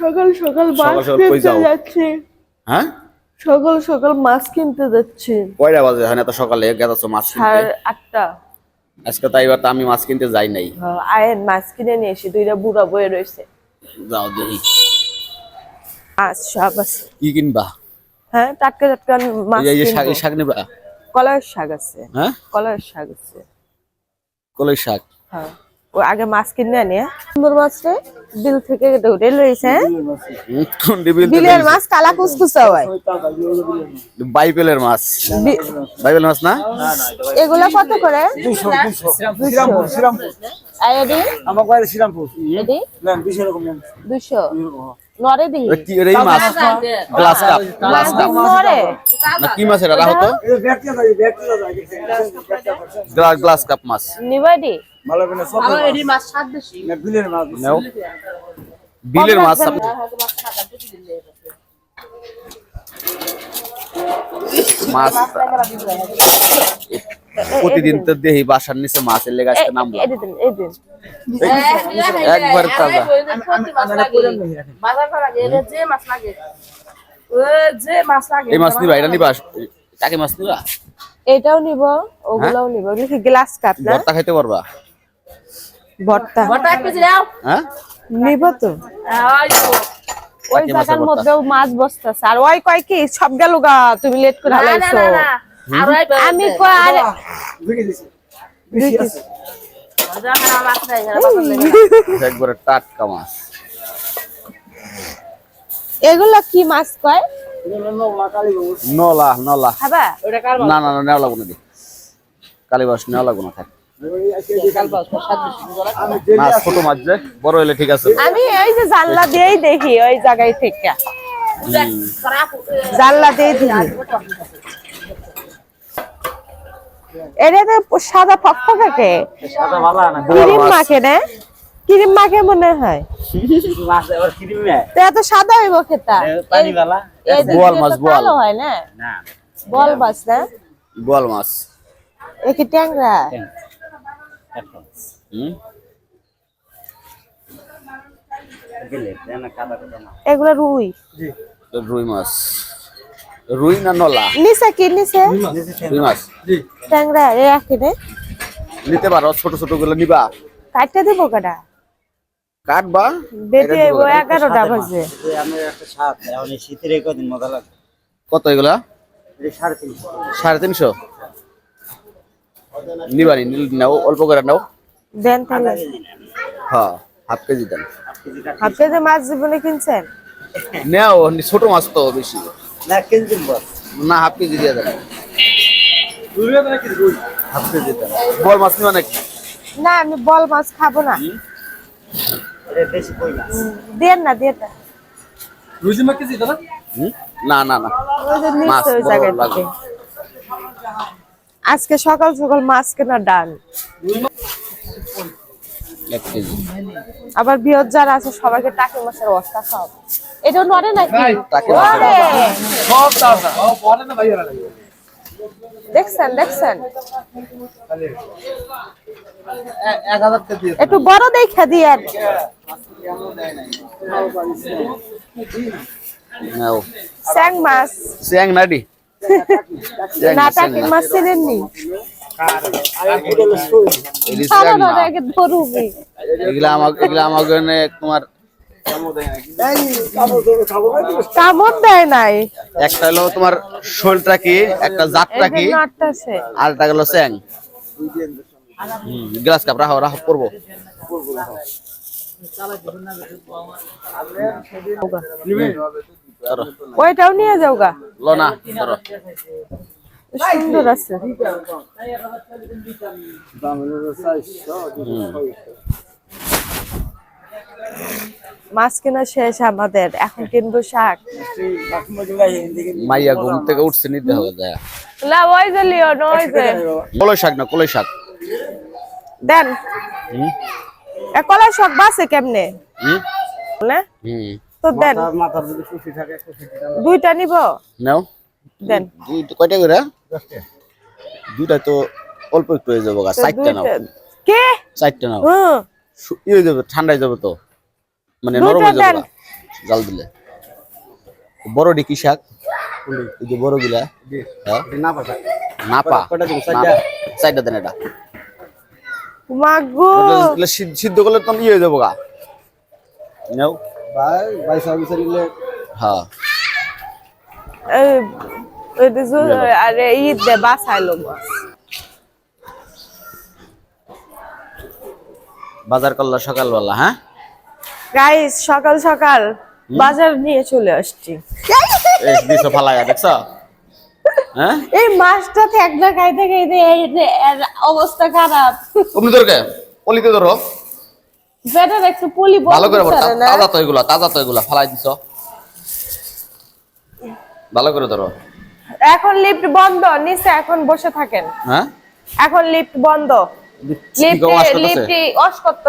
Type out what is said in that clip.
সকাল সকাল মাছ কিনতে যাচ্ছি। হ্যাঁ, সকাল সকাল মাছ কিনতে যাচ্ছি। কয়টা বাজে? হ্যাঁ, এত সকালে গেছো মাছ কিনতে? 8:30। আজকে তাই এবার আমি মাছ কিনতে যাই নাই। আয়ের মাছ কিনে নিয়ে এসে দুইটা বুড়া বয়ে রয়েছে। যাও দেখি মাছ সব আছে। কি কিনবা? হ্যাঁ, টাটকা টাটকা মাছ এই কিনবো। শাক নিবা? কলাইয়ের শাক আছে। হ্যাঁ, কলাইয়ের শাক আছে। কলাই শাক। হ্যাঁ, ও আগে মাছ কিনে আনি। সুন্দর মাছ রে, বিল থেকে ধরে লইছে। কোন বিল? বিলের মাছ কালা কুচকুচা হয়। বাইবেলের মাছ। বাইবেল মাছ না? এগুলা কত করে? 200 শ্রীরামপুর আর এডি? আমার বাইরে শ্রীরামপুর এডি? নেন 200 রকম নেন 200 নরে দি। কি রে মাছ? Glass cup. গ্লাস কাপ নরে না কি মাছ এটা? রাখো তো। এই ব্যক্তি গ্লাস কাপ মাছ নিবাডি ভালো করে সব আমার এডি মাছ স্বাদ বেশি না বিলের মাছ নাও। বিলের মাছ মাছ প্রতিদিন তো দেখি বাসার নিচে মাছের লেগে আজকে নামলাম। এদিন একবার তাজা। বাজার করা লাগে এর যে মাছ লাগে ও যে মাছ লাগে এই মাছ নিবা? এটা নিবা? টাকি মাছ নিবা? এটাও নিব, ওগুলাও নিব। ওগুলো কি গ্লাস কাপ না? ভর্তা খাইতে পারবা? ভর্তা বড়টা এক কেজি দাও হ্যাঁ, নিব তো। ওই তো ওই জায়গার মধ্যেও মাছ বসতেছে। আর ওই কয় কি সব গেল গা, তুমি লেট করে না না হালাইছো। না না আর ওই আমি কয় আর বিকে দিছি বেশি আছে জানা মাছ নাই বাজার লাগে একবারে টাটকা মাছ। এগুলা কি মাছ কয়? নলা নলা। খাবা? ওটা কার না না না, নেওয়া লাগবো না দি। কালীবাস নেওয়া লাগবো না, থাক। না, ছোট মাছ যে, বড় হলে ঠিক আছে। আমি ওই যে জানলা দিয়েই দেখি, ওই জায়গায় থেকে জানলা দিয়ে দেখি। এটা তো সাদা ফকফকে। সাদা ভালো না ক্রিম মাখে না? ক্রিম মাখে মনে হয়। মাছ আবার ক্রিম না তো এত সাদা হইব খেতা? পানি वाला বোয়াল মাছ, বোয়াল। ভালো হয় না? না বল মাছ না? বোয়াল মাছ। এ কি ট্যাংরা? হুম, গেলে না কাদা কাদা না এগুলা রুই। রুই মাছ। রুই না নলা? নিচে কি নিচে? রুই মাছ ট্যাংরা এ আকিনে নিতে পারো। ছোট ছোট গুলো নিবা? কাটতে দেবো কাটা? কাটবা? বেটে 11টা বাজে। আমি একটা স্বাদ এখন এই শীতের এই কদিন মজা লাগে কত এগুলা? এই 350 350 নিবানি? নাও, অল্প করে নাও। দেন তাহলে। হ্যাঁ, হাফ কেজি দেন। আপনি যে মাছ জীবনে কিনছেন? নেও, ছোট মাছ তো বেশি না কিনছেন বস না, হাফ কেজি দিয়ে দেন। দুইটা না কি দুই হাফ কেজি দেন। বল মাছ নিবা নাকি? না, আমি বল মাছ খাবো না। এটা বেশি কই না দেন না, দেন না। রুজি মা কেজি দাদা হুম? না না না, ওই যে মাছ নিচে ওই বড় জায়গায় লাগবে। থেকে। আজকে সকাল সকাল মাছ কেনা ডান। 1 কেজি। আবার বিয়ত যারা আছে সবাইকে টাকি মাছের বস্তা খাওয়াবো। এটা নড়ে নাকি? টাকি মাছের ওরে! সব দাদা ও পরে না ভাইয়ারা লাগে দেখছেন দেখছেন? 1000 কে দিয়ে একটু বড় দেখে দিয়েন। নাও। স্যাং মাছ স্যাং নাডি? না, টাকি মাছ চিনেননি? আর কি হলো সুই এলি সারা স্যাং না। রাত ধরুবি। এগুলা আমাকে তোমার এই কাবো ধরে খাবো কামড় দেয় নাই। একটা হলো তোমার শোলটা কি, একটা জাতটা এই কি, যে নড়তেছে। আর একটা হলো স্যাং। গ্লাস কাপ রাখো, রাখো করবো। ধরো। ওইটাও নিয়ে যাও গা, লো না, ধরো। সুন্দর আছে। দাম হলো 400 মাছ কেনা শেষ আমাদের, এখন কিনবো শাক। মাইয়া ঘুম থেকে উঠছে, নিতে হবে যায়। লা ওই যে লিও নই যে কলই শাক না, কলই শাক। দেন। হুম কলাই শাক বাসে কেমনে? হুম না হুম, তো দেন। মাথার যদি কুচি থাকে কুচি দুইটা নিব? নাও। দেন। কয়টা করে? দুইটা তো অল্প একটু হয়ে যাবো গা। 4টা নাও। কে? 4টা নাও। হুম, ই হয়ে যাবে, ঠান্ডায় যাবে তো। মানে দুটো নরম হয়ে দেন। যাবে জাল দিলে। বড় ডি কি শাক এই যে বড় গুলা হ্যাঁ না পাতা নাপা কয়টা দিবি? চারটা? চারটা দেন এটা মাগো এগুলো সিদ্ধ করলে তো ইয়ে হয়ে যাবো গা নাও ভাই ভাই সব বিচারিলে হ্যাঁ আরে ঈদ দে বাসাইলো মাছ বাজার করলা সকালবেলা হ্যাঁ গাইস সকাল সকাল বাজার নিয়ে চলে আসছি এই দিছো ফালায়া দেখছো হ্যাঁ এই মাছটা থেকনা খাইতে খাইতে এই যে এর অবস্থা খারাপ তুমি ধরকে পলিতে ধরো বেটার একটু পলি ভালো করে ধরো বলতে না তাজা তো এগুলা ফালাই দিছো ভালো করে ধরো এখন লিফট বন্ধ নিচে এখন বসে থাকেন হ্যাঁ এখন লিফট বন্ধ কি কম আসতে লিফট অস করতে